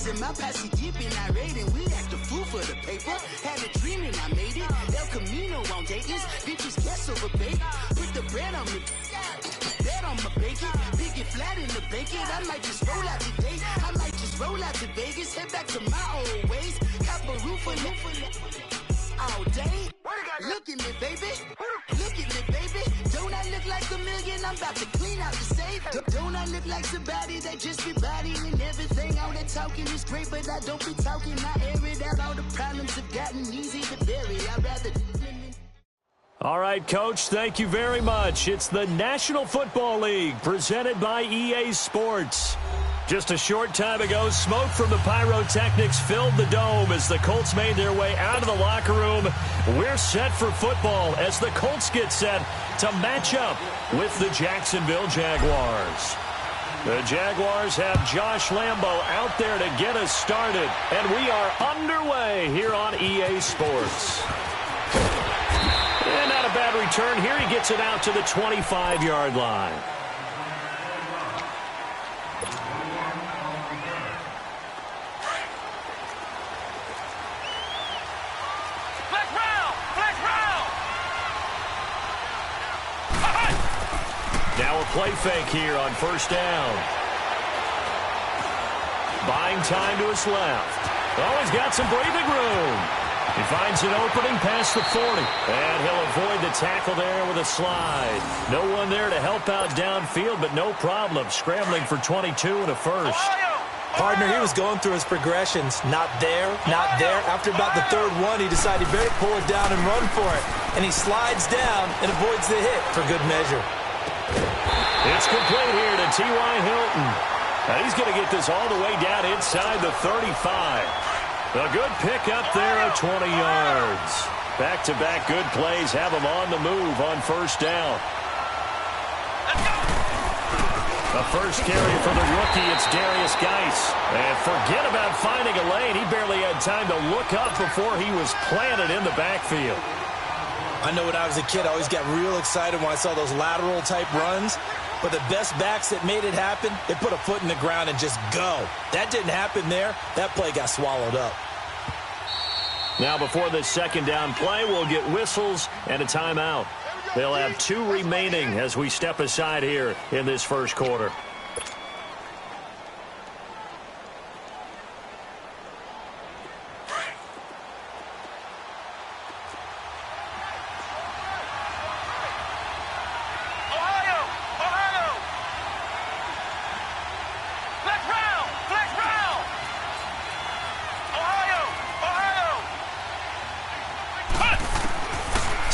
Bitches in my posse deep and irate, and we act a fool for the paper. Had a dream and I made it. El Camino on Dayton's. Bitches guess over bait. Put the bread on me. Bet on my bacon. Pick it flat in the bacon. I might just roll out today. I might just roll out to Vegas. Head back to my old ways. Cop a roof for all day. Look at me, baby. Look at me, baby. Don't I look like a million? I'm about to clean out the safe. Don't I look like somebody that just be bodying everything? All that talking is great, but I don't be talking. I air it out. All the problems have gotten easy to bury. I'd rather... All right, Coach, thank you very much. It's the National Football League presented by EA Sports. Just a short time ago, smoke from the pyrotechnics filled the dome as the Colts made their way out of the locker room. We're set for football as the Colts get set to match up with the Jacksonville Jaguars. The Jaguars have Josh Lambo out there to get us started, and we are underway here on EA Sports. And not a bad return here. He gets it out to the 25-yard line. Now a play fake here on first down. Buying time to his left. Oh, he's got some breathing room. He finds an opening past the 40. And he'll avoid the tackle there with a slide. No one there to help out downfield, but no problem. Scrambling for 22 and a first. Partner, he was going through his progressions. Not there, not there. After about the third one, he decided he better pull it down and run for it. And he slides down and avoids the hit for good measure. It's complete here to T.Y. Hilton. Now he's going to get this all the way down inside the 35. A good pick up there at 20 yards. Back-to-back good plays have him on the move on first down. The first carry for the rookie, it's Darius Geis. And forget about finding a lane. He barely had time to look up before he was planted in the backfield. I know when I was a kid, I always got real excited when I saw those lateral-type runs. But the best backs that made it happen, they put a foot in the ground and just go. That didn't happen there. That play got swallowed up. Now before this second down play, we'll get whistles and a timeout. They'll have 2 remaining as we step aside here in this first quarter.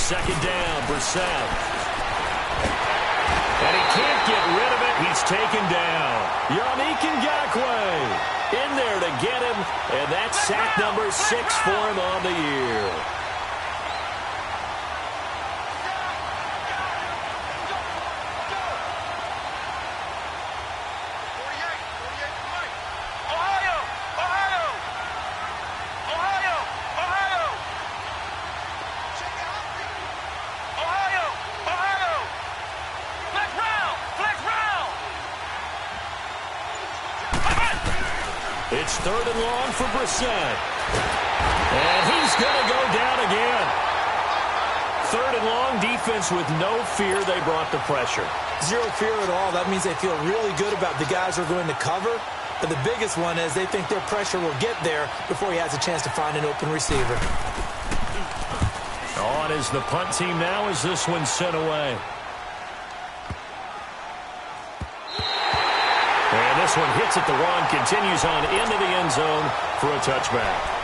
Second down, Brissett. And he can't get rid of it. He's taken down. Yannick Ngakoue in there to get him. And that's sack number 6 for him on the year. It's third and long for Brissett. And he's going to go down again. Third and long, defense with no fear. They brought the pressure. Zero fear at all. That means they feel really good about the guys who are going to cover. But the biggest one is they think their pressure will get there before he has a chance to find an open receiver. On is the punt team now as this one's sent away. And this one hits at the 1, continues on into the end zone for a touchback.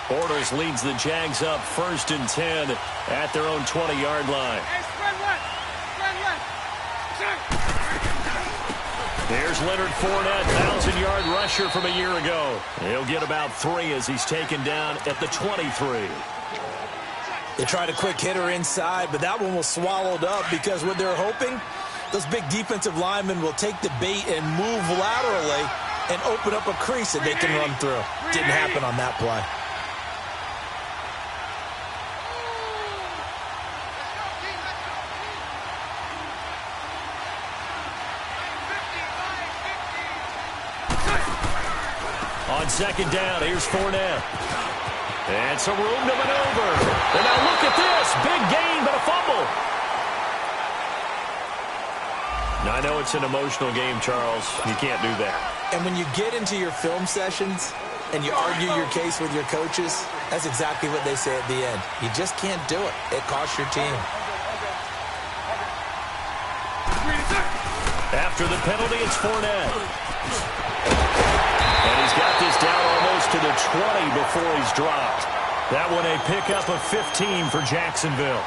Bortles leads the Jags up 1st and 10 at their own 20-yard line. Here's Leonard Fournette, 1,000-yard rush rusher from a year ago. He'll get about 3 as he's taken down at the 23. They tried a quick hitter inside, but that one was swallowed up because what they're hoping, those big defensive linemen will take the bait and move laterally and open up a crease that they can run through. Didn't happen on that play. On second down, here's Fournette. And some room to maneuver. And now look at this. Big gain, but a fumble. Now, I know it's an emotional game, Charles. You can't do that. And when you get into your film sessions and you argue your case with your coaches, that's exactly what they say at the end. You just can't do it. It costs your team. After the penalty, it's Fournette. And he's got this down almost to the 20 before he's dropped. That one a pickup of 15 for Jacksonville.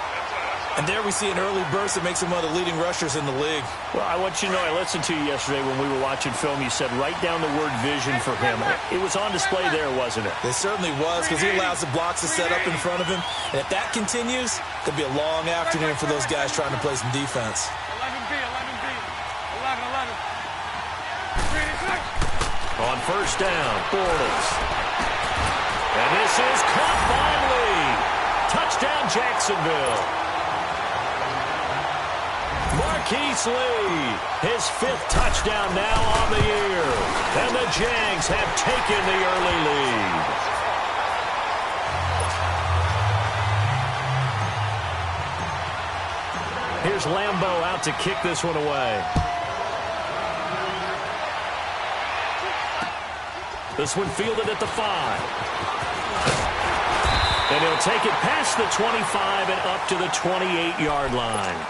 And there we see an early burst that makes him one of the leading rushers in the league. Well, I want you to know, I listened to you yesterday when we were watching film. You said write down the word vision for him. It was on display there, wasn't it? It certainly was, because he allows the blocks to set up in front of him. And if that continues, it'll be a long afternoon for those guys trying to play some defense. 11B, 11B, 11, 11. On first down, Bortles. And this is caught finally. Touchdown, Jacksonville. Marquise Lee, his 5th touchdown now on the year. And the Jags have taken the early lead. Here's Lambeau out to kick this one away. This one fielded at the 5. And he'll take it past the 25 and up to the 28-yard line.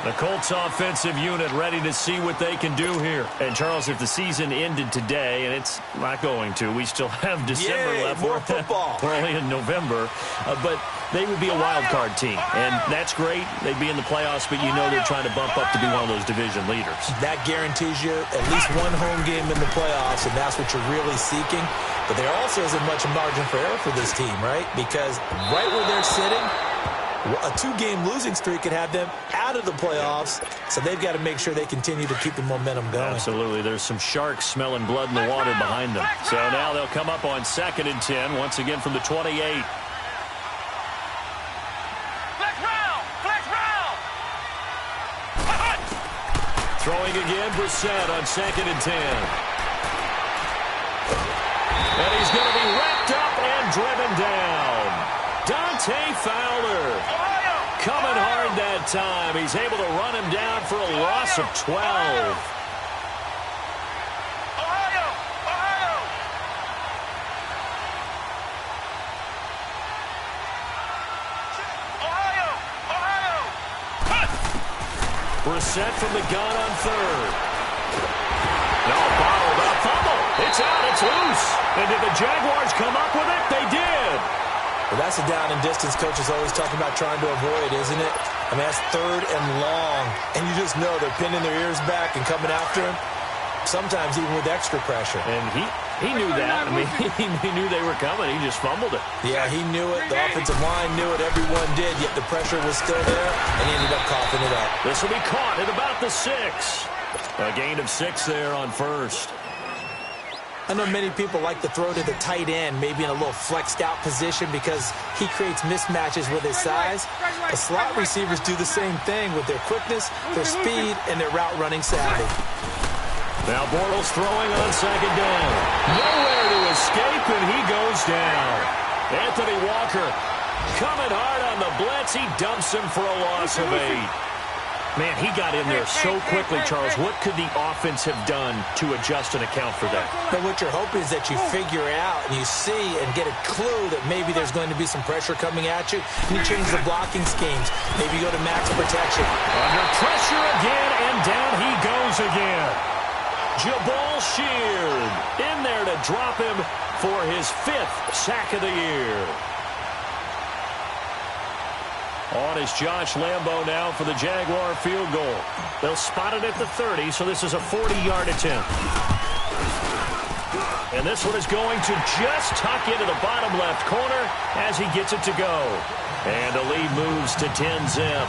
The Colts offensive unit ready to see what they can do here. And, Charles, if the season ended today, and it's not going to, we still have December left. More football. We're only in November. But they would be a wild card team. And that's great. They'd be in the playoffs, but you know they're trying to bump up to be one of those division leaders. That guarantees you at least one home game in the playoffs, and that's what you're really seeking. But there also isn't much margin for error for this team, right? Because right where they're sitting, a 2-game losing streak could have them out of the playoffs, so they've got to make sure they continue to keep the momentum going. Absolutely. There's some sharks smelling blood in the water behind them. So now they'll come up on 2nd and 10, once again from the 28. Throwing again, Brissett on 2nd and 10. And he's going to be wrapped up and driven down. Dante Fowler coming hard that time. He's able to run him down for a loss of 12. Brissett from the gun on 3rd. No, bottled up. Fumble. It's out. It's loose. And did the Jaguars come up with it? They did. Well, that's a down and distance coach is always talking about trying to avoid, isn't it? I mean, that's 3rd and long. And you just know they're pinning their ears back and coming after him, sometimes even with extra pressure. And he knew that. I mean, he knew they were coming. He just fumbled it. Yeah, he knew it. The offensive line knew it. Everyone did, yet the pressure was still there, and he ended up coughing it up. This will be caught at about the 6. A gain of 6 there on 1st. I know many people like to throw to the tight end, maybe in a little flexed out position because he creates mismatches with his size. The slot receivers do the same thing with their quickness, their speed, and their route running savvy. Now Bortles throwing on 2nd down. Nowhere to escape, and he goes down. Anthony Walker coming hard on the blitz. He dumps him for a loss of 8. Man, he got in there so quickly, Charles. What could the offense have done to adjust and account for that? But what you're hoping is that you figure out and you see and get a clue that maybe there's going to be some pressure coming at you, and you change the blocking schemes. Maybe you go to max protection. Under pressure again, and down he goes again. Jabal Sheard in there to drop him for his 5th sack of the year. On is Josh Lambeau now for the Jaguar field goal. They'll spot it at the 30, so this is a 40-yard attempt. And this one is going to just tuck into the bottom left corner as he gets it to go. And the lead moves to 10-zip.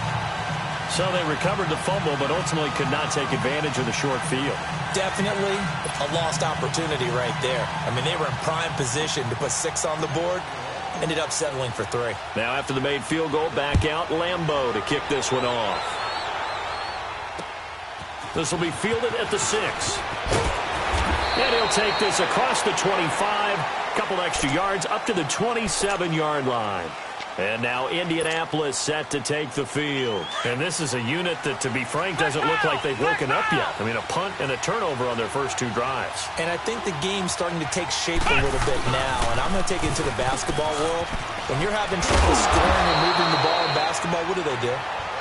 So they recovered the fumble, but ultimately could not take advantage of the short field. Definitely a lost opportunity right there. I mean, they were in prime position to put 6 on the board. Ended up settling for 3. Now after the made field goal, back out Lambeau to kick this one off. This will be fielded at the 6. And he'll take this across the 25. Couple extra yards up to the 27-yard line. And now Indianapolis set to take the field. And this is a unit that, to be frank, doesn't look like they've woken up yet. I mean, a punt and a turnover on their first 2 drives. And I think the game's starting to take shape a little bit now. And I'm going to take it to the basketball world. When you're having trouble scoring and moving the ball in basketball, what do?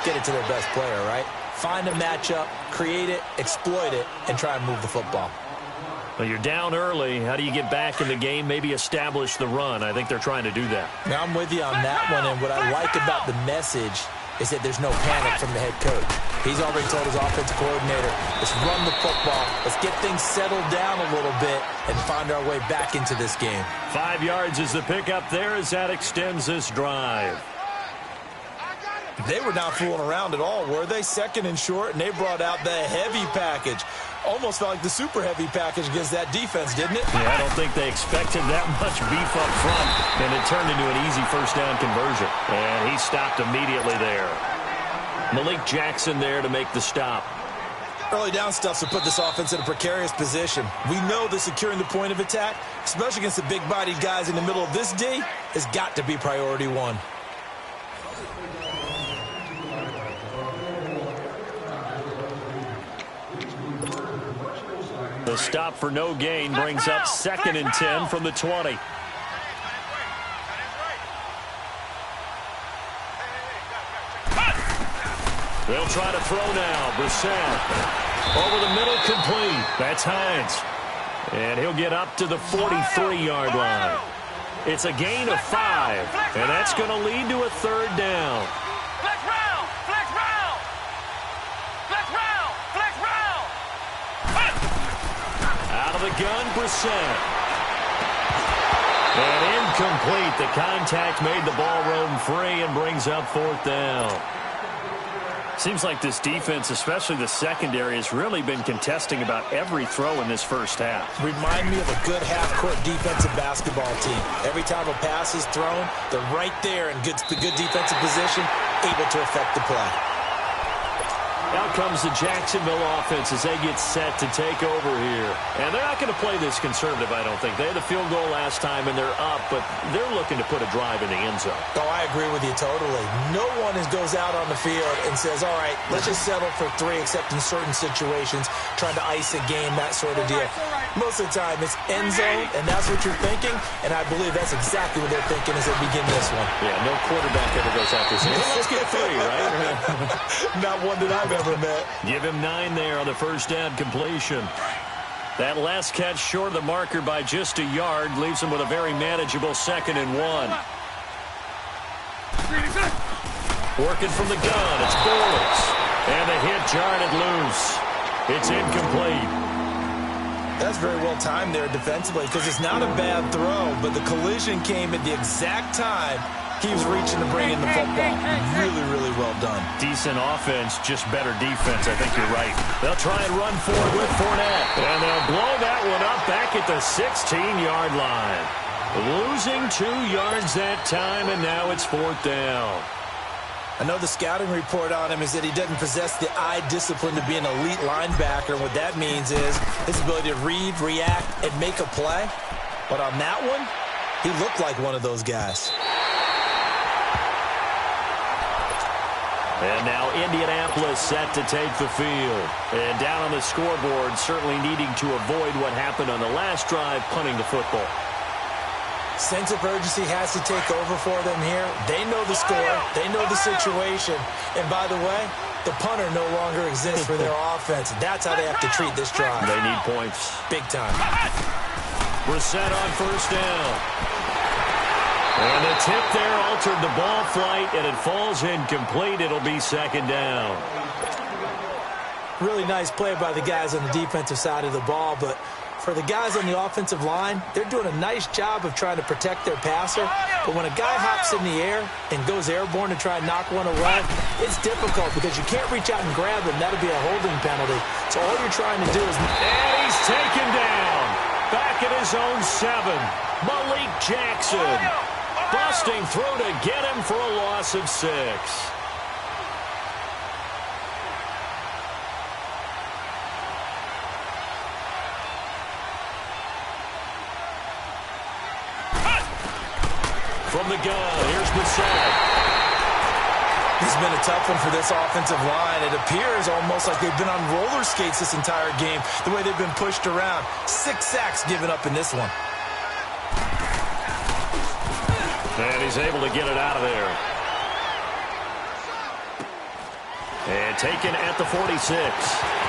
Get it to their best player, right? Find a matchup, create it, exploit it, and try and move the football. Well, you're down early. How do you get back in the game, maybe establish the run? I think they're trying to do that. Now, I'm with you on that one, and what I like about the message is that there's no panic from the head coach. He's already told his offensive coordinator, let's run the football, let's get things settled down a little bit and find our way back into this game. 5 yards is the pickup there as that extends this drive. They were not fooling around at all, were they? 2nd and short, and they brought out the heavy package. Almost felt like the super heavy package against that defense, didn't it? Yeah, I don't think they expected that much beef up front, and it turned into an easy first down conversion. And he stopped immediately there. Malik Jackson there to make the stop. Early down stuff to put this offense in a precarious position. We know that securing the point of attack, especially against the big-bodied guys in the middle of this D, has got to be priority 1. The stop for no gain brings up 2nd and 10 from the 20. They'll try to throw now. Brissett over the middle, complete. That's Hines. And he'll get up to the 43-yard line. It's a gain of 5, and that's going to lead to a 3rd down. Out of the gun, Brissett. And incomplete. The contact made the ball roam free and brings up 4th down. Seems like this defense, especially the secondary, has really been contesting about every throw in this first half. Remind me of a good half-court defensive basketball team. Every time a pass is thrown, they're right there in good defensive position, able to affect the play. Out comes the Jacksonville offense as they get set to take over here. And they're not going to play this conservative, I don't think. They had a field goal last time, and they're up, but they're looking to put a drive in the end zone. Oh, I agree with you totally. No one goes out on the field and says, all right, let's just settle for 3, except in certain situations, trying to ice a game, that sort of deal. Most of the time, it's end zone, and that's what you're thinking, and I believe that's exactly what they're thinking as they begin this one. Yeah, no quarterback ever goes out there saying, let's get 3, right? Not one that I've ever met. Give him 9 there on the first down completion. That last catch short of the marker by just a yard leaves him with a very manageable 2nd and 1. Working from the gun, it's Bortles. And the hit jarred it loose. It's incomplete. That's very well timed there defensively because it's not a bad throw, but the collision came at the exact time he was reaching to bring in the football. Really, really well done. Decent offense, just better defense. I think you're right. They'll try and run forward with Fournette. And they'll blow that one up back at the 16-yard line. Losing 2 yards that time, and now it's 4th down. I know the scouting report on him is that he doesn't possess the eye discipline to be an elite linebacker. What that means is his ability to read, react, and make a play. But on that one, he looked like one of those guys. And now Indianapolis set to take the field. And down on the scoreboard, certainly needing to avoid what happened on the last drive, punting the football. Sense of urgency has to take over for them here. They know the score. They know the situation. And by the way, the punter no longer exists for their offense. That's how they have to treat this drive. They need points. Big time. Brissett on first down. And the tip there altered the ball flight, and it falls incomplete. It'll be 2nd down. Really nice play by the guys on the defensive side of the ball, but For the guys on the offensive line, they're doing a nice job of trying to protect their passer. But when a guy hops in the air and goes airborne to try and knock one away, it's difficult because you can't reach out and grab him. That'll be a holding penalty. So all you're trying to do is... And he's taken down. Back at his own 7. Malik Jackson busting through to get him for a loss of 6. From the gun, here's Brissett. It's been a tough one for this offensive line. It appears almost like they've been on roller skates this entire game, the way they've been pushed around. 6 sacks given up in this one. And he's able to get it out of there. And taken at the 46.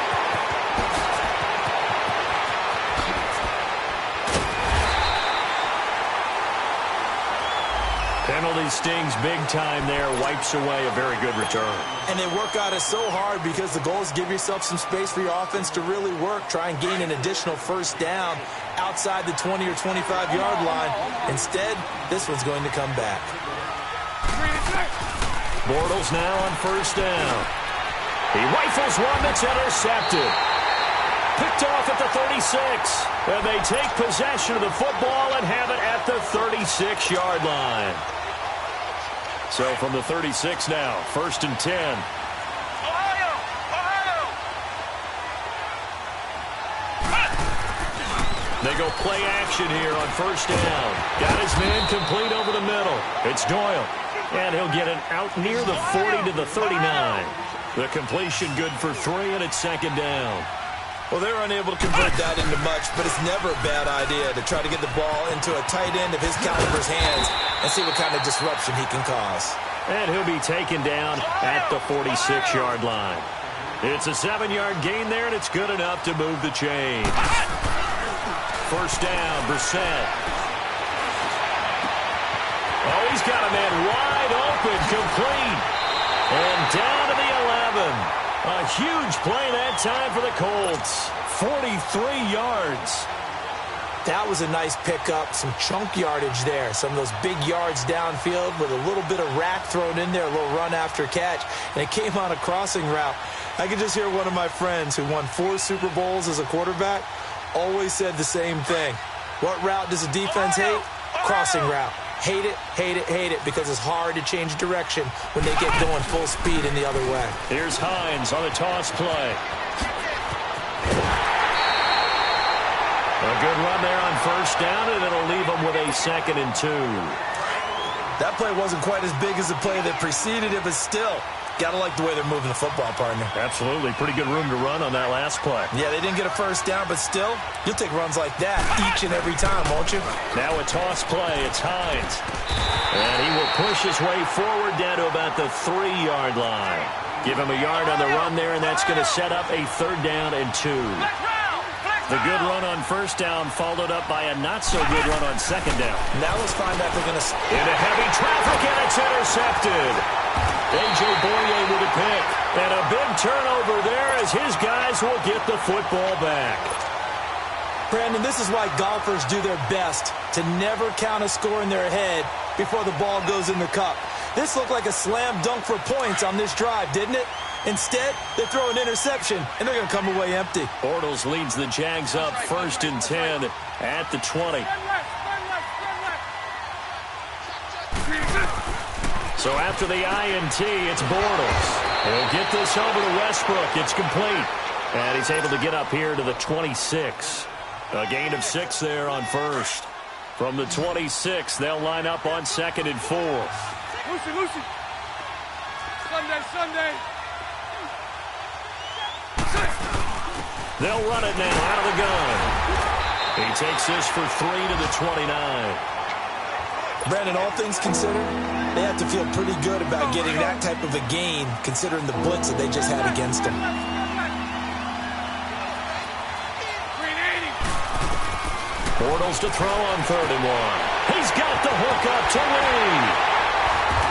Penalty stings big time there, wipes away a very good return. And they work out it so hard because the goal is give yourself some space for your offense to really work, try and gain an additional first down outside the 20 or 25-yard line. Instead, this one's going to come back. Bortles now on first down. He rifles one that's intercepted. Picked off at the 36. And they take possession of the football and have it at the 36-yard line. So from the 36 now, 1st and 10. Ohio! They go play action here on first down. Got his man complete over the middle. It's Doyle. And he'll get it out near the 40 to the 39. The completion good for 3, and it's 2nd down. Well, they're unable to convert that into much, but it's never a bad idea to try to get the ball into a tight end of his caliber's hands and see what kind of disruption he can cause. And he'll be taken down at the 46-yard line. It's a 7-yard gain there, and it's good enough to move the chains. First down, Brissett. Oh, he's got a man wide open, complete. And down to the 11. A huge play that time for the Colts. 43 yards. That was a nice pickup, some chunk yardage there. Some of those big yards downfield with a little bit of rack thrown in there, a little run after catch. And it came on a crossing route. I could just hear one of my friends who won 4 Super Bowls as a quarterback always said the same thing. What route does a defense hate? Crossing route. Hate it, hate it, hate it, because it's hard to change direction when they get going full speed in the other way. Here's Hines on the toss play. A good run there on first down, and it'll leave them with a 2nd and 2. That play wasn't quite as big as the play that preceded it, but still, gotta like the way they're moving the football, partner. Absolutely. Pretty good room to run on that last play. Yeah, they didn't get a first down, but still, you'll take runs like that each and every time, won't you? Now a toss play. It's Hines. And he will push his way forward down to about the 3-yard line. Give him a yard on the run there, and that's going to set up a 3rd down and 2. The good run on first down followed up by a not-so-good run on 2nd down. Now let's find out they're going to... Into heavy traffic, and it's intercepted. A.J. Boye with a pick. And a big turnover there as his guys will get the football back. Brandon, this is why golfers do their best to never count a score in their head before the ball goes in the cup. This looked like a slam dunk for points on this drive, didn't it? Instead, they throw an interception, and they're going to come away empty. Bortles leads the Jags up 1st and 10 at the 20. So after the INT, it's Bortles. He'll get this over to Westbrook. It's complete. And he's able to get up here to the 26. A gain of 6 there on first. From the 26, they'll line up on 2nd and 4. Lucy. Sunday. They'll run it now out of the gun. He takes this for 3 to the 29. Brandon, all things considered, they have to feel pretty good about getting that type of a gain, considering the blitz that they just had against them. Bortles to throw on 3rd and 1. He's got the hook up to Lee.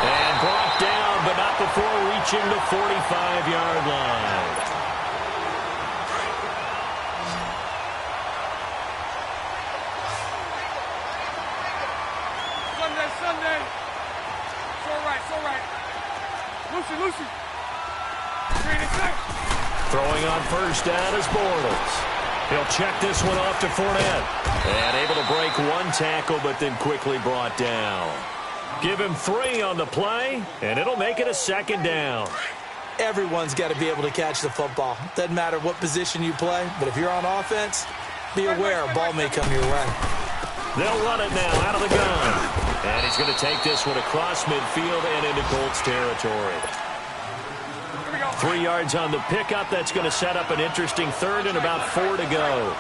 And brought down, but not before reaching the 45-yard line. Sunday. So right. Lucy. Throwing on first down is Bortles. He'll check this one off to Fournette. And able to break one tackle, but then quickly brought down. Give him 3 on the play, and it'll make it a second down. Everyone's got to be able to catch the football. Doesn't matter what position you play, but if you're on offense, be aware a ball may come your way. They'll run it now out of the gun. And he's going to take this one across midfield and into Colts territory. 3 yards on the pickup. That's going to set up an interesting third and about 4 to go.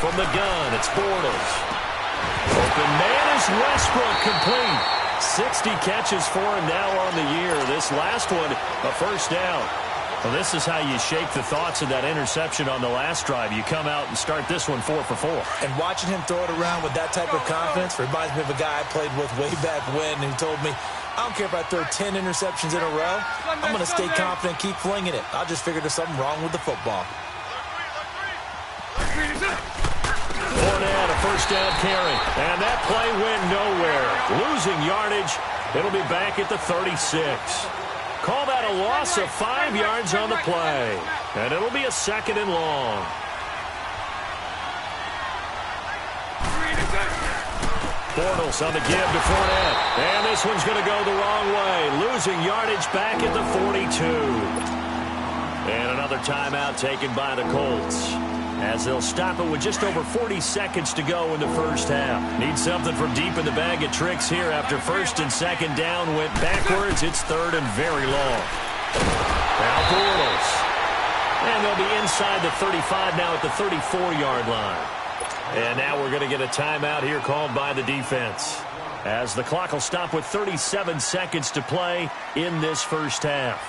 From the gun, it's Bortles. Open man is Westbrook, complete. 60 catches for him now on the year. This last one, a first down. Well, this is how you shake the thoughts of that interception on the last drive. You come out and start this one 4 for 4. And watching him throw it around with that type of confidence reminds me of a guy I played with way back when who told me, I don't care if I throw 10 interceptions in a row. I'm going to stay confident, keep flinging it. I just figured there's something wrong with the football. Fournette, a first down carry. And that play went nowhere. Losing yardage. It'll be back at the 36. Call that a loss of 5 yards on the play. And it'll be a second and long. Bortles on the give to Fournette. And this one's going to go the wrong way. Losing yardage back at the 42. And another timeout taken by the Colts, as they'll stop it with just over 40 seconds to go in the first half. Need something from deep in the bag of tricks here after first and second down went backwards. It's third and very long. Now Bortles. And they'll be inside the 35 now at the 34-yard line. And now we're going to get a timeout here called by the defense, as the clock will stop with 37 seconds to play in this first half.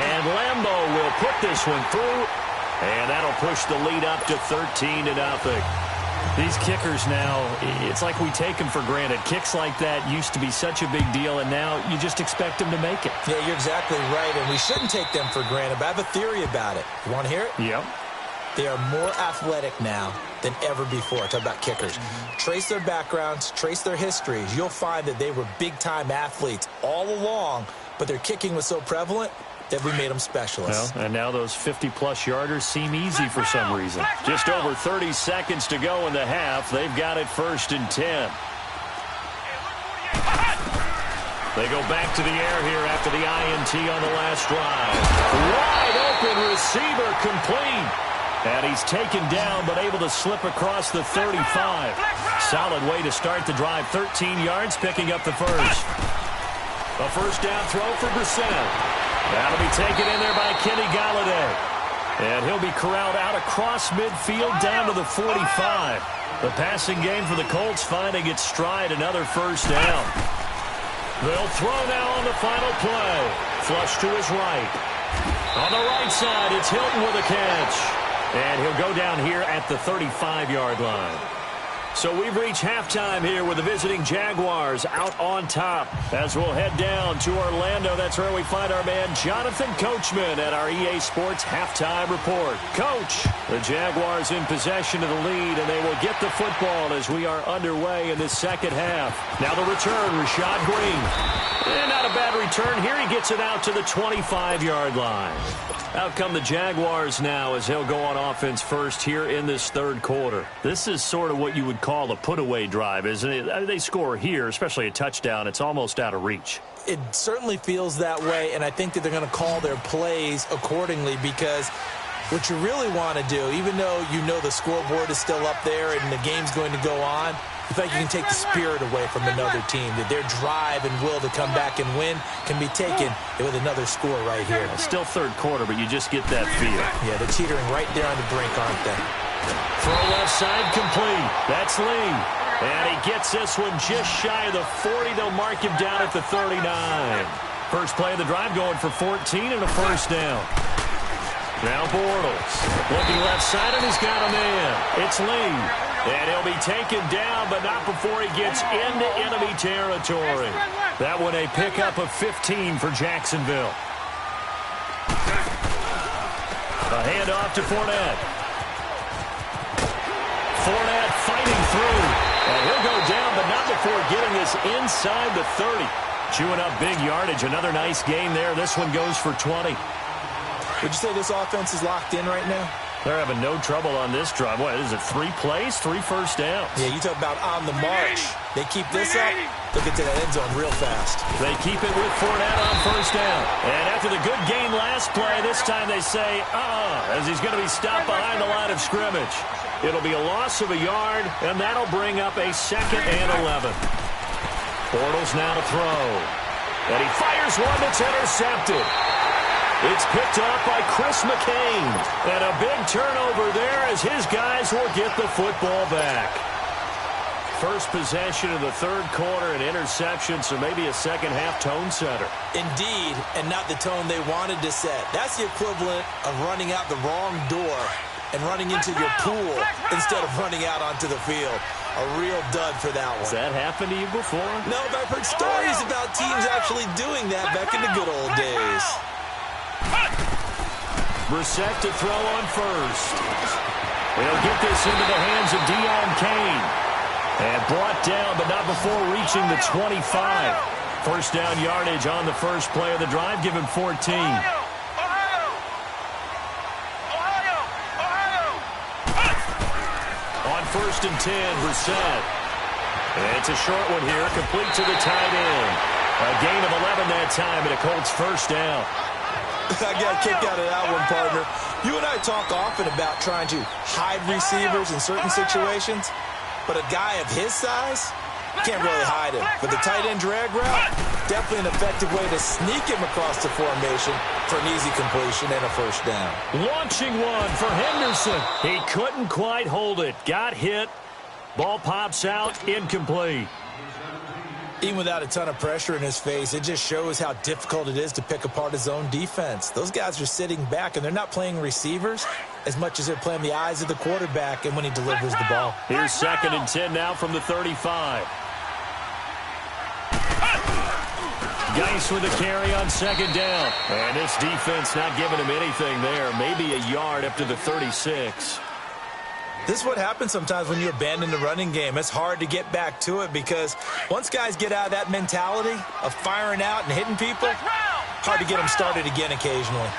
And Lambeau will put this one through, and that'll push the lead up to 13-0. These kickers now, it's like we take them for granted. Kicks like that used to be such a big deal, and now you just expect them to make it. Yeah, you're exactly right, and we shouldn't take them for granted, but I have a theory about it. You want to hear it? Yep. They are more athletic now than ever before. Talk about kickers. Trace their backgrounds, trace their histories. You'll find that they were big-time athletes all along, but their kicking was so prevalent that we made them specialists. Well, and now those 50-plus yarders seem easy for some reason. Just over 30 seconds to go in the half. They've got it first and 10. They go back to the air here after the INT on the last drive. Wide open receiver, complete. And he's taken down but able to slip across the 35. Solid way to start the drive. 13 yards, picking up the first. A first down throw for Brissett. That'll be taken in there by Kenny Galladay. And he'll be corralled out across midfield down to the 45. The passing game for the Colts finding its stride. Another first down. They'll throw now on the final play. Flush to his right. On the right side, it's Hilton with a catch. And he'll go down here at the 35-yard line. So we've reached halftime here with the visiting Jaguars out on top. As we'll head down to Orlando, that's where we find our man Jonathan Coachman at our EA Sports Halftime Report. Coach, the Jaguars in possession of the lead, and they will get the football as we are underway in this second half. Now the return, Rashad Green. And not a bad return here. He gets it out to the 25-yard line. Out come the Jaguars now as he'll go on offense first here in this third quarter. This is sort of what you would call a put-away drive, isn't it? They score here, especially a touchdown. It's almost out of reach. It certainly feels that way, and I think that they're going to call their plays accordingly, because what you really want to do, even though you know the scoreboard is still up there and the game's going to go on, you think you can take the spirit away from another team, that their drive and will to come back and win can be taken with another score right here. Still third quarter, but you just get that feel. Yeah, they're teetering right there on the brink, aren't they? Throw left side complete. That's Lee. And he gets this one just shy of the 40. They'll mark him down at the 39. First play of the drive going for 14 and a first down. Now Bortles. Looking left side, and he's got a man. It's Lee. And he'll be taken down, but not before he gets into enemy territory. That one a pickup of 15 for Jacksonville. A handoff to Fournette. Fournette fighting through. And he'll go down, but not before getting this inside the 30. Chewing up big yardage. Another nice gain there. This one goes for 20. Would you say this offense is locked in right now? They're having no trouble on this drive. What is it, 3 plays, 3 first downs? Yeah, you talk about on the march. They keep this up, they'll get to that end zone real fast. They keep it with Fournette on first down. And after the good gain last play, this time they say, as he's going to be stopped behind the line of scrimmage. It'll be a loss of a yard, and that'll bring up a 2nd and 11. Bortles now to throw. And he fires one that's intercepted. It's picked up by Chris McCain. And a big turnover there as his guys will get the football back. First possession of the 3rd quarter, an interception, so maybe a second-half tone setter. Indeed, and not the tone they wanted to set. That's the equivalent of running out the wrong door and running into your pool instead of running out onto the field. A real dud for that one. Has that happened to you before? No, but I've heard stories about teams actually doing that back in the good old days. Brissett to throw on first. They'll get this into the hands of Deon Cain. And brought down, but not before reaching the 25. First down yardage on the first play of the drive. Give him 14. On 1st and 10, Brissett. And it's a short one here, complete to the tight end. A gain of 11 that time, and a Colts first down. I got a kick out of that one, partner. You and I talk often about trying to hide receivers in certain situations, but a guy of his size, you can't really hide him. But the tight end drag route, definitely an effective way to sneak him across the formation for an easy completion and a first down. Launching one for Henderson. He couldn't quite hold it. Got hit. Ball pops out, incomplete. Even without a ton of pressure in his face, it just shows how difficult it is to pick apart his own defense. Those guys are sitting back, and they're not playing receivers as much as they're playing the eyes of the quarterback and when he delivers the ball. Here's 2nd and 10 now from the 35. Geis with a carry on 2nd down. And this defense not giving him anything there. Maybe a yard up to the 36. This is what happens sometimes when you abandon the running game. It's hard to get back to it because once guys get out of that mentality of firing out and hitting people, hard to get them started again occasionally.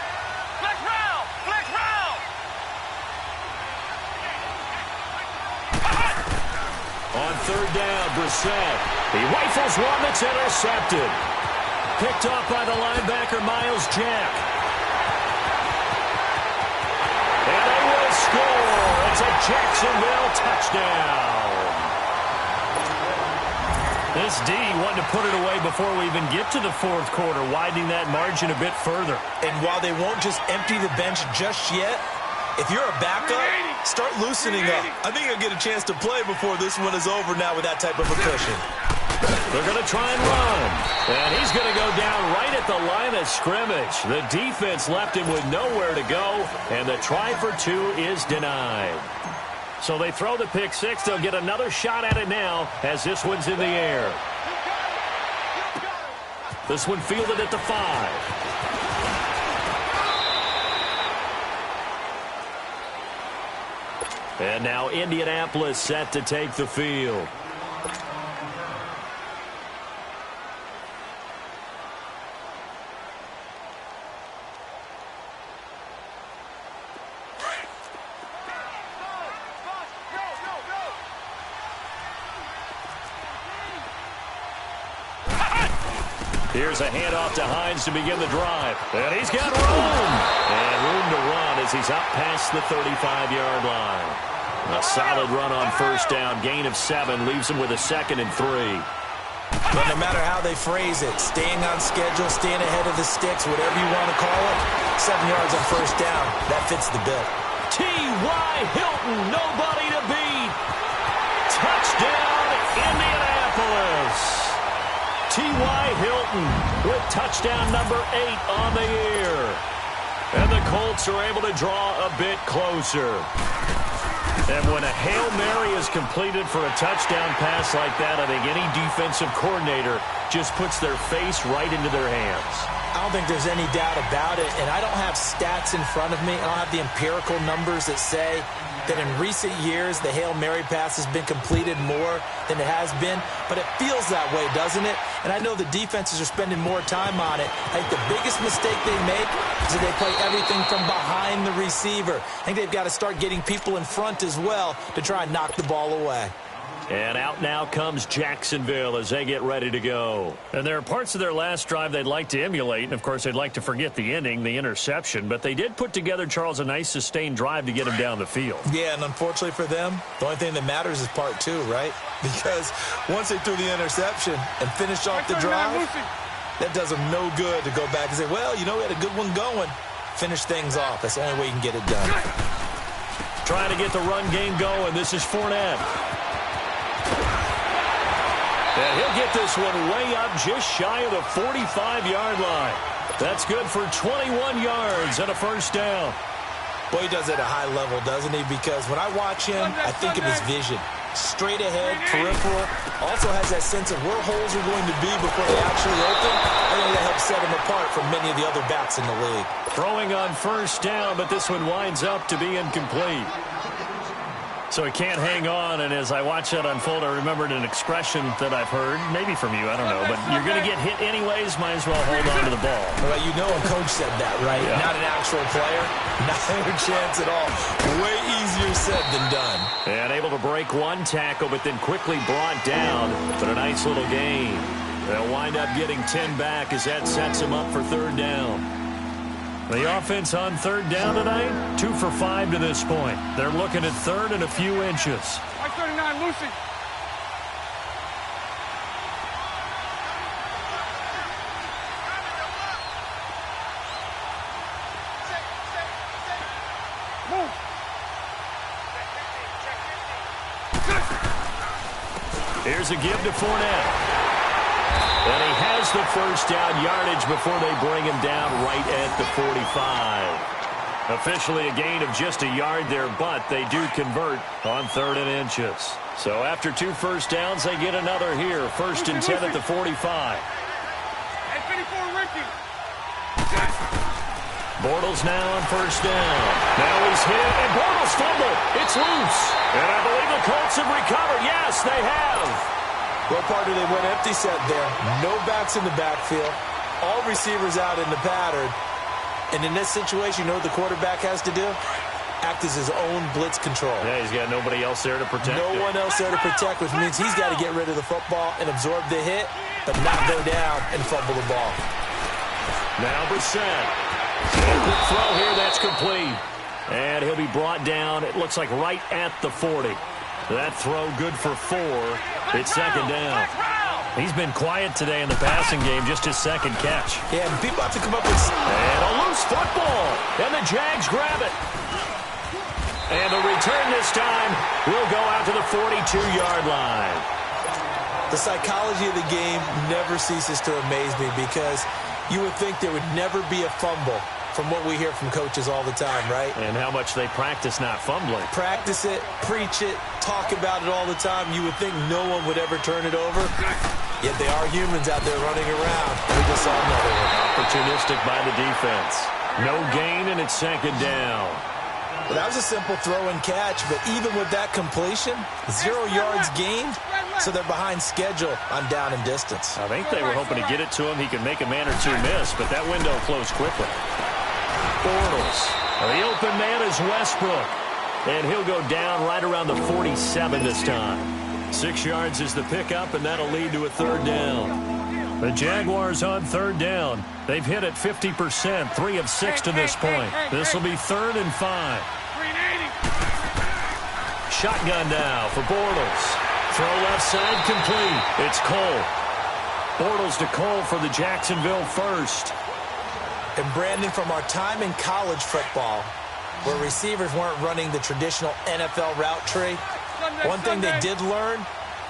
On 3rd down, Brissett. He rifles one that's intercepted. Picked off by the linebacker, Miles Jack. And they will score. It's a Jacksonville touchdown. This D wanted to put it away before we even get to the 4th quarter, widening that margin a bit further. And while they won't just empty the bench just yet, if you're a backup, start loosening up. I think you'll get a chance to play before this one is over now with that type of a cushion. They're going to try and run. And he's going to go down right at the line of scrimmage. The defense left him with nowhere to go, and the try for 2 is denied. So they throw the pick 6. They'll get another shot at it now as this one's in the air. This one fielded at the 5. And now Indianapolis set to take the field. Here's a handoff to Hines to begin the drive. And he's got room. And room to run as he's up past the 35-yard line. A solid run on first down. Gain of 7 leaves him with a 2nd and 3. But no matter how they phrase it, staying on schedule, staying ahead of the sticks, whatever you want to call it, 7 yards on first down, that fits the bill. T.Y. Hilton, nobody to beat. Touchdown, Indianapolis. T.Y. Hilton with touchdown number 8 on the year. And the Colts are able to draw a bit closer. And when a Hail Mary is completed for a touchdown pass like that, I think any defensive coordinator just puts their face right into their hands. I don't think there's any doubt about it, and I don't have stats in front of me. I don't have the empirical numbers that say that in recent years the Hail Mary pass has been completed more than it has been, but it feels that way, doesn't it? And I know the defenses are spending more time on it. I think the biggest mistake they make is that they play everything from behind the receiver. I think they've got to start getting people in front as well to try and knock the ball away. And out now comes Jacksonville as they get ready to go. And there are parts of their last drive they'd like to emulate. And, of course, they'd like to forget the ending, the interception. But they did put together, Charles, a nice sustained drive to get him down the field. Yeah, and unfortunately for them, the only thing that matters is part two, right? Because once they threw the interception and finished off the drive, that does them no good to go back and say, well, you know, we had a good one going. Finish things off. That's the only way you can get it done. Trying to get the run game going. This is Fournette. And he'll get this one way up just shy of the 45-yard line. That's good for 21 yards and a first down. Boy, he does it at a high level, doesn't he? Because when I watch him, I think of his vision. Straight ahead, peripheral. Also has that sense of where holes are going to be before they actually open. I think that helps set him apart from many of the other backs in the league. Throwing on first down, but this one winds up to be incomplete. So he can't hang on, and as I watch that unfold, I remembered an expression that I've heard, maybe from you, I don't know, but you're going to get hit anyways, might as well hold on to the ball. Well, you know a coach said that, right? Yeah. Not an actual player, not a chance at all. Way easier said than done. And able to break one tackle, but then quickly brought down, but a nice little gain. They'll wind up getting 10 back as that sets him up for third down. The offense on third down tonight, 2 for 5 to this point. They're looking at third and a few inches. 39, Lucy. Move. Here's a give to Fournette. And he has the first down yardage before they bring him down right at the 45. Officially a gain of just a yard there, but they do convert on third and inches. So after 2 first downs, they get another here. First and 10 at the 45. Hey, 54, Ricky. Bortles now on first down. Now he's hit, and Bortles fumbled. It's loose. And I believe the Colts have recovered. Yes, they have. Well, partner, they went empty set there. No backs in the backfield. All receivers out in the pattern. And in this situation, you know what the quarterback has to do? Act as his own blitz control. Yeah, he's got nobody else there to protect No one else there to protect, which means he's got to get rid of the football and absorb the hit, but not go down and fumble the ball. Now Brissett. A quick throw here, that's complete. And he'll be brought down, it looks like right at the 40. That throw good for 4. It's second down. He's been quiet today in the passing game, just his second catch. Yeah, and people have to come up with... And a loose football. And the Jags grab it. And the return this time will go out to the 42-yard line. The psychology of the game never ceases to amaze me because you would think there would never be a fumble from what we hear from coaches all the time, right? And how much they practice not fumbling. Practice it, preach it, talk about it all the time. You would think no one would ever turn it over. Yet they are humans out there running around. We just saw another one. Opportunistic by the defense. No gain, and it's second down. Well, that was a simple throw and catch, but even with that completion, 0 yards gained, so they're behind schedule on down and distance. I think they were hoping to get it to him. He could make a man or two miss, but that window closed quickly. Bortles. The open man is Westbrook. And he'll go down right around the 47 this time. 6 yards is the pickup, and that'll lead to a third down. The Jaguars on third down. They've hit it 50%, 3 of 6 to this point. This will be 3rd and 5. Shotgun now for Bortles. Throw left side complete. It's Cole. Bortles to Cole for the Jacksonville first. And Brandon, from our time in college football, where receivers weren't running the traditional NFL route tree, one thing they did learn,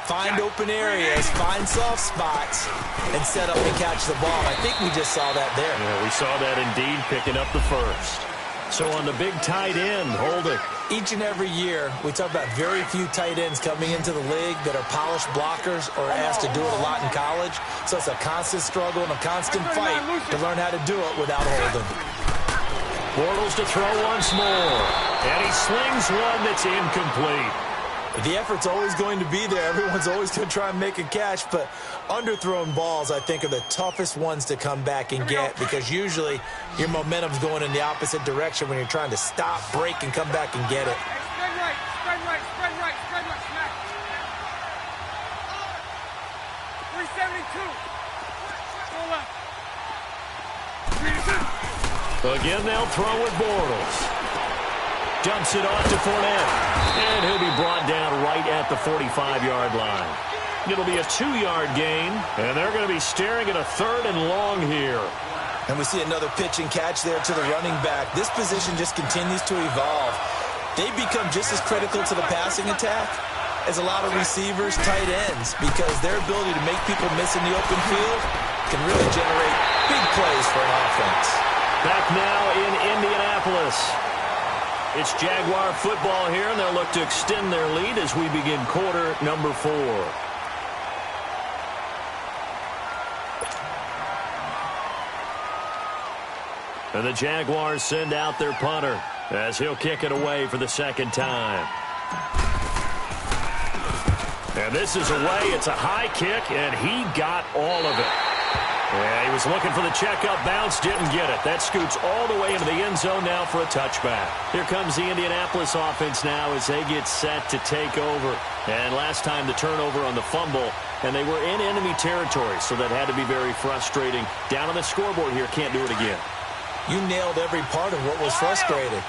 find open areas, find soft spots, and set up and catch the ball. I think we just saw that there. Yeah, we saw that indeed, picking up the first. So on the big tight end, holding. Each and every year, we talk about very few tight ends coming into the league that are polished blockers or asked to do it a lot in college. So it's a constant struggle and a constant fight to learn how to do it without holding. Bortles to throw once more. And he slings one that's incomplete. The effort's always going to be there. Everyone's always going to try and make a catch, but underthrown balls, I think, are the toughest ones to come back and get because usually your momentum's going in the opposite direction when you're trying to stop, break, and come back and get it. Spread right, spread right, spread right, spread right, smack. 372. Go left. Again, they'll throw with Bortles. Dumps it off to Fournette. And he'll be brought down right at the 45-yard line. It'll be a 2-yard gain, and they're going to be staring at a 3rd and long here. And we see another pitch and catch there to the running back. This position just continues to evolve. They become just as critical to the passing attack as a lot of receivers, tight ends, because their ability to make people miss in the open field can really generate big plays for an offense. Back now in Indianapolis. It's Jaguar football here, and they'll look to extend their lead as we begin quarter number 4. And the Jaguars send out their punter as he'll kick it away for the second time. And this is away. It's a high kick, and he got all of it. Yeah, he was looking for the checkup bounce, didn't get it. That scoots all the way into the end zone now for a touchback. Here comes the Indianapolis offense now as they get set to take over. And last time the turnover on the fumble, and they were in enemy territory, so that had to be very frustrating. Down on the scoreboard here, can't do it again. You nailed every part of what was frustrating.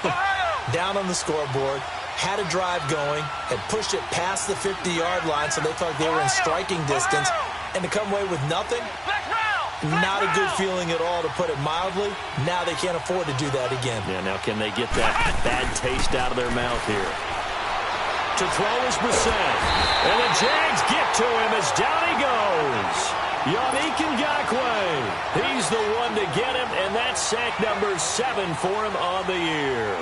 Down on the scoreboard, had a drive going, had pushed it past the 50-yard line so they thought they were in striking distance, and to come away with nothing? Not a good feeling at all, to put it mildly. Now they can't afford to do that again. Yeah, now can they get that bad taste out of their mouth here? To throw is Brissett. And the Jags get to him as down he goes. Yannick Ngakoue. He's the one to get him, and that's sack number 7 for him on the year.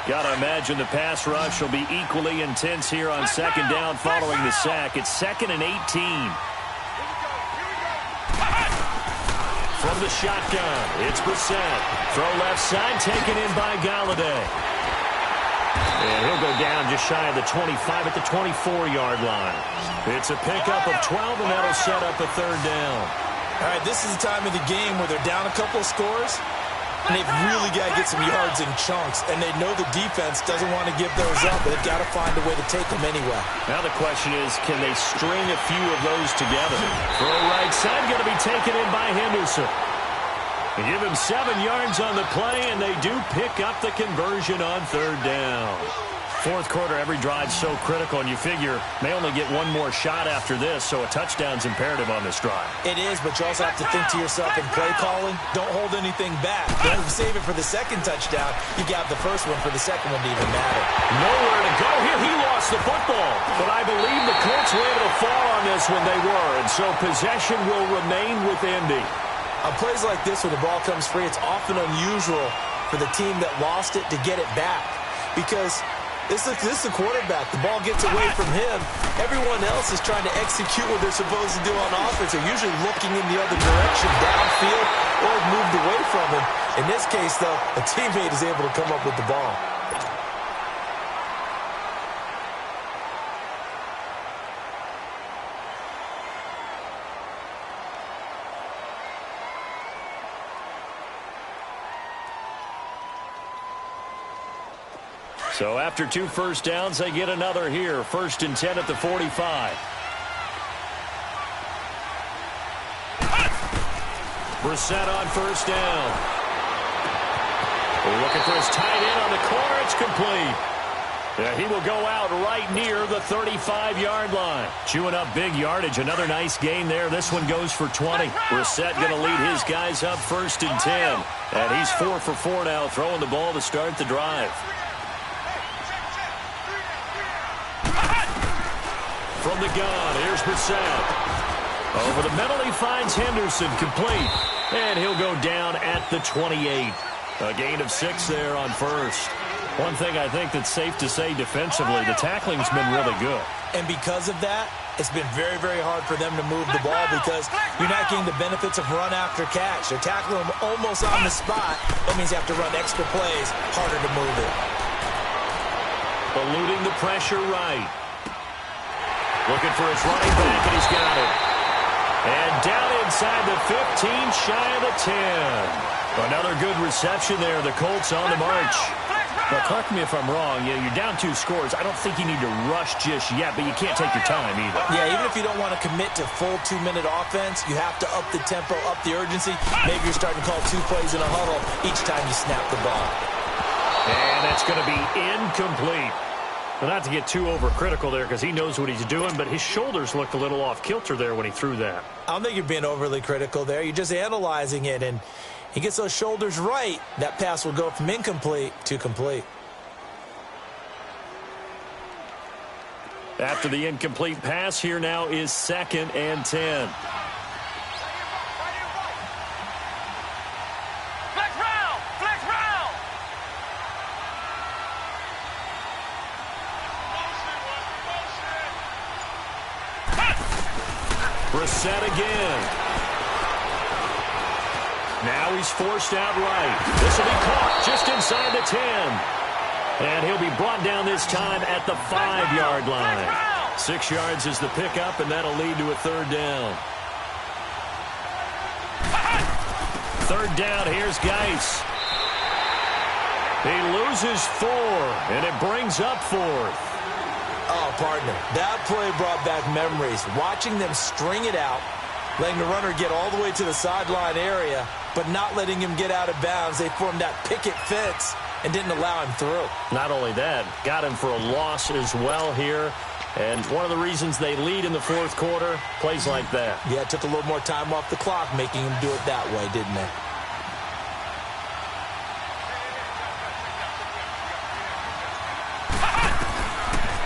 Got to imagine the pass rush will be equally intense here on second down following the sack. It's 2nd and 18. From the shotgun, it's Brissett. Throw left side, taken in by Galladay. And he'll go down just shy of the 25 at the 24-yard line. It's a pickup of 12, and that'll set up a 3rd down. All right, this is the time of the game where they're down a couple of scores, and they've really got to get some yards in chunks, and they know the defense doesn't want to give those up, but they've got to find a way to take them anyway. Now the question is, can they string a few of those together? Throw right side, going to be taken in by Henderson. They give him 7 yards on the play, and they do pick up the conversion on 3rd down. 4th quarter, every drive's so critical, and you figure may only get one more shot after this, so a touchdown's imperative on this drive. It is, but you also have to think to yourself in play calling, don't hold anything back. Don't save it for the second touchdown. You got the first one for the second one to even matter. Nowhere to go here. He lost the football, but I believe the Colts were able to fall on this when they were, and so possession will remain with Indy. On plays like this where the ball comes free, it's often unusual for the team that lost it to get it back because this is the quarterback. The ball gets away from him. Everyone else is trying to execute what they're supposed to do on offense. They're usually looking in the other direction, downfield, or moved away from him. In this case, though, a teammate is able to come up with the ball. So after 2 first downs, they get another here. 1st and 10 at the 45. Brissett on 1st down. We're looking for his tight end on the corner. It's complete. Yeah, he will go out right near the 35-yard line. Chewing up big yardage. Another nice gain there. This one goes for 20. Brissett going to lead his guys up 1st and 10. And he's 4 for 4 now, throwing the ball to start the drive. From the gun, here's Brissett. Over the middle, he finds Henderson, complete. And he'll go down at the 28. A gain of 6 there on first. One thing I think that's safe to say defensively, the tackling's been really good. And because of that, it's been very, very hard for them to move the ball because you're not getting the benefits of run after catch. They're tackling them almost on the spot. That means you have to run extra plays, harder to move it. Eluding the pressure right. Looking for his running back, and he's got it. And down inside the 15, shy of the 10. Another good reception there. The Colts on the march. Now, correct me if I'm wrong. You're down 2 scores. I don't think you need to rush just yet, but you can't take your time either. Yeah, even if you don't want to commit to full 2-minute offense, you have to up the tempo, up the urgency. Maybe you're starting to call 2 plays in a huddle each time you snap the ball. And that's going to be incomplete. Well, not to get too overcritical there because he knows what he's doing, but his shoulders looked a little off kilter there when he threw that. I don't think you're being overly critical there. You're just analyzing it, and he gets those shoulders right. That pass will go from incomplete to complete. After the incomplete pass, here now is 2nd and 10. Brissett again. Now he's forced out right. This will be caught just inside the 10. And he'll be brought down this time at the 5-yard line. 6 yards is the pickup, and that'll lead to a 3rd down. 3rd down, here's Geis. He loses 4, and it brings up 4th. Oh, partner, that play brought back memories. Watching them string it out, letting the runner get all the way to the sideline area, but not letting him get out of bounds. They formed that picket fence and didn't allow him through. Not only that, got him for a loss as well here. And one of the reasons they lead in the 4th quarter, plays like that. Yeah, it took a little more time off the clock, making him do it that way, didn't it?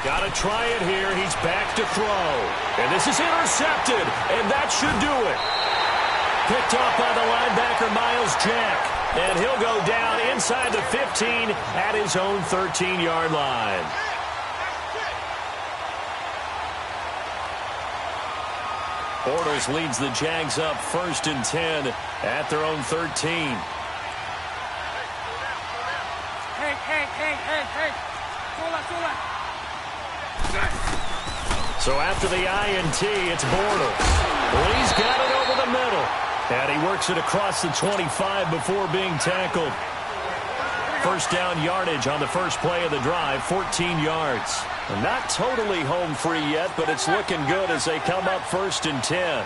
Got to try it here. He's back to throw. And this is intercepted, and that should do it. Picked off by the linebacker, Miles Jack. And he'll go down inside the 15 at his own 13-yard line. Bortles leads the Jags up 1st and 10 at their own 13. So after the INT, it's Bortles. He's got it over the middle. And he works it across the 25 before being tackled. 1st down yardage on the first play of the drive, 14 yards. And not totally home free yet, but it's looking good as they come up 1st and 10.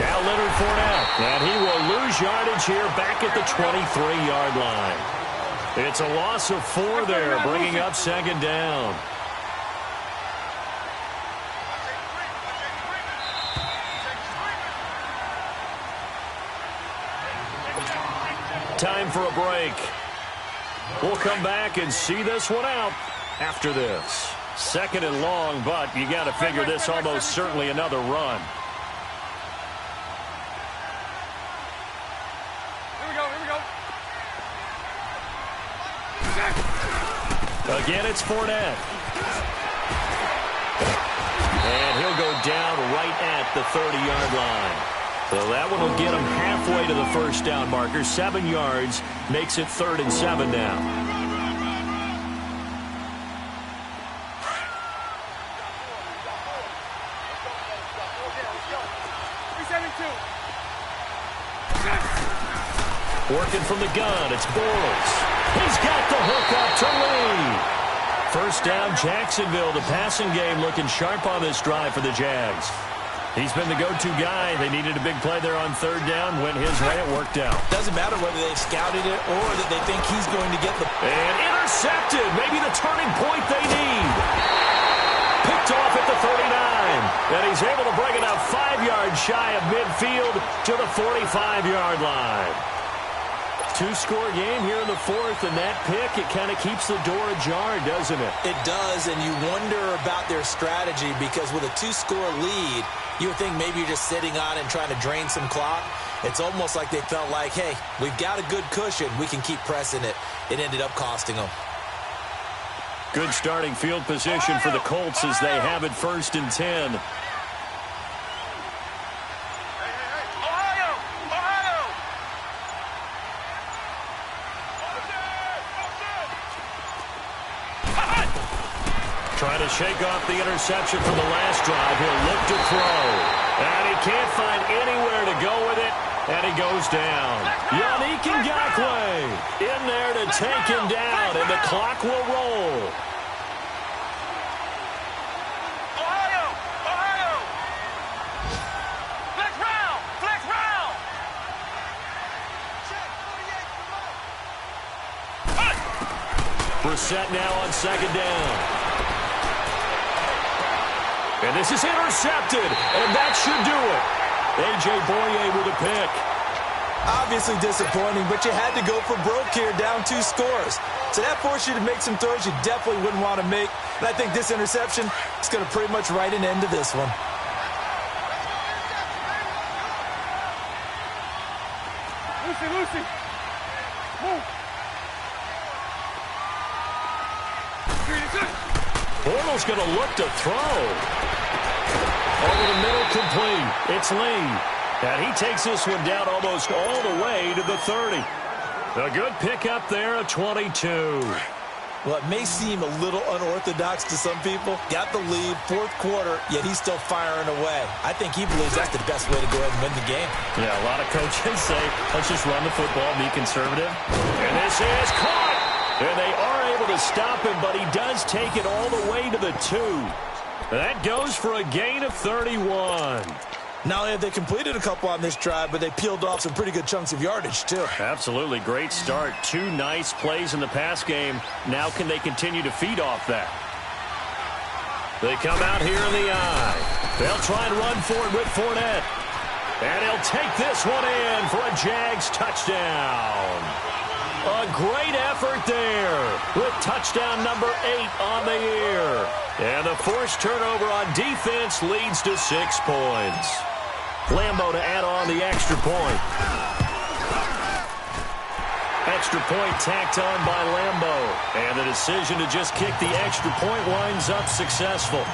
Now Leonard Fournette, and he will lose yardage here back at the 23-yard line. It's a loss of 4 there, bringing up 2nd down. Time for a break. We'll come back and see this one out after this. 2nd and long, but you got to figure this almost certainly another run. Again, it's Fournette. And he'll go down right at the 30-yard line. So that one will get him halfway to the 1st down marker. 7 yards makes it 3rd and 7 now. Working from the gun, it's Bortles. He's got the hook up to lead. 1st down, Jacksonville. The passing game looking sharp on this drive for the Jags. He's been the go-to guy. They needed a big play there on 3rd down. Went his way, it worked out. Doesn't matter whether they've scouted it or that they think he's going to get the... And intercepted. Maybe the turning point they need. Picked off at the 39. And he's able to bring it up 5 yards shy of midfield to the 45-yard line. two-score game here in the fourth, and that pick, it kind of keeps the door ajar, doesn't it? It does, and you wonder about their strategy because with a two-score lead, you would think maybe you're just sitting on it and trying to drain some clock. It's almost like they felt like, hey, we've got a good cushion. We can keep pressing it. It ended up costing them. Good starting field position for the Colts as they have it 1st and 10. Trying to shake off the interception from the last drive. He'll look to throw. And he can't find anywhere to go with it. And he goes down. Yannick Ngakoue in there to take him down. And the clock will roll. Brissett now on 2nd down. And this is intercepted, and that should do it. A.J. Boye with a pick. Obviously disappointing, but you had to go for broke here, down 2 scores. So that forced you to make some throws you definitely wouldn't want to make. And I think this interception is going to pretty much write an end to this one. Lucy. Move. Bortles going to look to throw. Over the middle, complete. It's Lee. And he takes this one down almost all the way to the 30. A good pickup there, a 22. Well, it may seem a little unorthodox to some people. Got the lead, 4th quarter, yet he's still firing away. I think he believes that's the best way to go ahead and win the game. Yeah, a lot of coaches say, let's just run the football, be conservative. And this is caught. And they are able to stop him, but he does take it all the way to the 2. That goes for a gain of 31. Not only have they completed a couple on this drive, but they peeled off some pretty good chunks of yardage, too. Absolutely. Great start. 2 nice plays in the pass game. Now can they continue to feed off that? They come out here in the eye. They'll try and run for it with Fournette. And he'll take this one in for a Jags touchdown. A great effort there with touchdown number 8 on the year. And the forced turnover on defense leads to 6 points. Lambeau to add on the extra point. Extra point tacked on by Lambeau. And the decision to just kick the extra point winds up successful.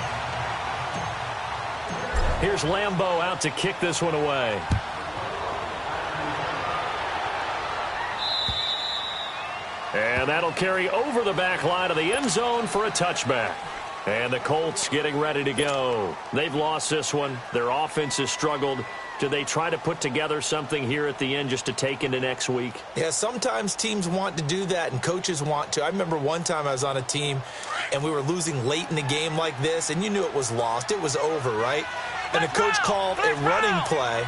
Here's Lambeau out to kick this one away. And that'll carry over the back line of the end zone for a touchback. And the Colts getting ready to go. They've lost this one. Their offense has struggled. Do they try to put together something here at the end just to take into next week? Yeah, sometimes teams want to do that and coaches want to. I remember one time I was on a team and we were losing late in the game like this, and you knew it was lost. It was over, right? And the coach called a running play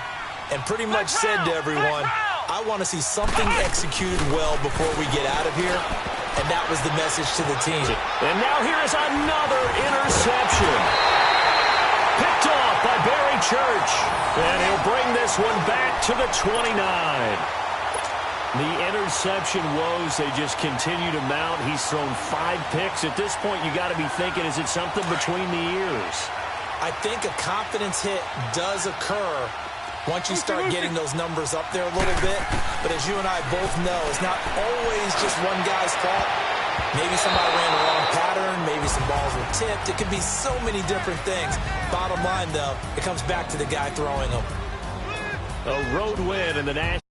and pretty much said to everyone, I want to see something executed well before we get out of here. And that was the message to the team. And now here is another interception. Picked off by Barry Church. And he'll bring this one back to the 29. The interception woes, they just continue to mount. He's thrown 5 picks. At this point, you got to be thinking, is it something between the ears? I think a confidence hit does occur once you start getting those numbers up there a little bit. But as you and I both know, it's not always just one guy's fault. Maybe somebody ran the wrong pattern. Maybe some balls were tipped. It could be so many different things. Bottom line, though, it comes back to the guy throwing them. A road win in the National.